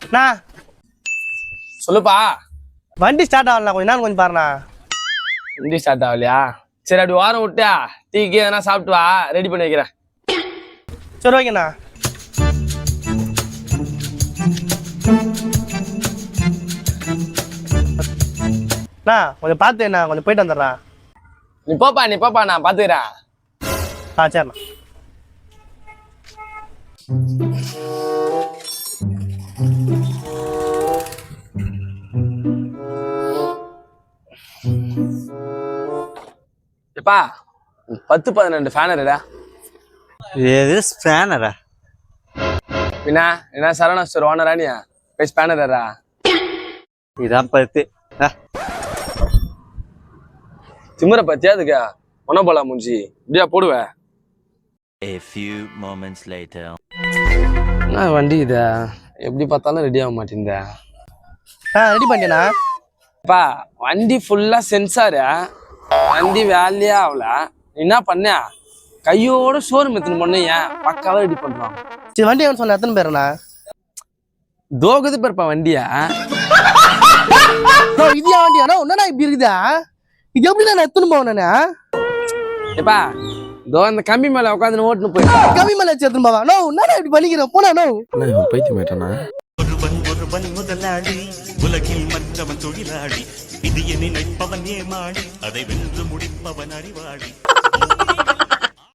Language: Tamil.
அண்ணா சொல்லுப்பா. வண்டி ஸ்டார்ட் ஆகலாம் கொஞ்ச நேரம் கொஞ்சம் பாருண்ணா. வண்டி ஸ்டார்ட் ஆகலையா? சரி அப்படி வாரம் விட்டியா டீக்கு எதனா சாப்பிட்டு வா, ரெடி பண்ணி வைக்கிறேன். சரி ஓகேண்ணா. அண்ணா கொஞ்சம் பார்த்துண்ணா, கொஞ்சம் போயிட்டு வந்துடுறேன். நீ போப்பா நான் பாத்துக்கிறேன். ஆ சரிண்ணா. எப்பா 10-12 ஃபேனருடா. எது ஸ்பேனரா? பின்னா என்ன சரவணா ஸ்டோர் ஓனரா நீ? போய் ஸ்பேனரா? இதான் 10. திமுறை பத்தியா அதுக்கு ஒன்ன போலாம் மூஞ்சி இப்படியா போடுவேன். A few moments later. என்ன வண்டி இத எப்படி பார்த்தாலும் ரெடி ஆக மாட்டேங்குதா? ரெடி பண்ணிட்டேண்ணா. அப்பா வண்டி ஃபுல்லா சென்சாரு, வண்டி வேலையே ஆகல. என்ன பண்ண கையோட ஷோரூம் எத்தனை பண்ண ஏன் பக்காவா ரெடி பண்றான். சரி வண்டி எவ்வளோ சொன்ன எத்தனை பேருண்ணா? தோகுது பேருப்பா வண்டியா. இதியா வண்டியாண்ணா ஒன்னா இப்படி இருக்குதா? இது எப்படிண்ணா நான் எத்தனை போவேண்ணா? எப்பா தோ அந்த கம்பி மேல உட்காந்து ஓட்டுன்னு போயிட்டு கம்மி மேலே வச்சு எத்தனை போவா? நோ என்னடா இப்படி பண்ணிக்கிறேன் போனா. நோ பைத்தியமாயிட்டானா? ஒருவன் முதலாளி, உலகில் மற்றவன் தொழிலாளி, விதியை நினைப்பவன் ஏமாளி, அதை வென்று முடிப்பவன் அறிவாளி.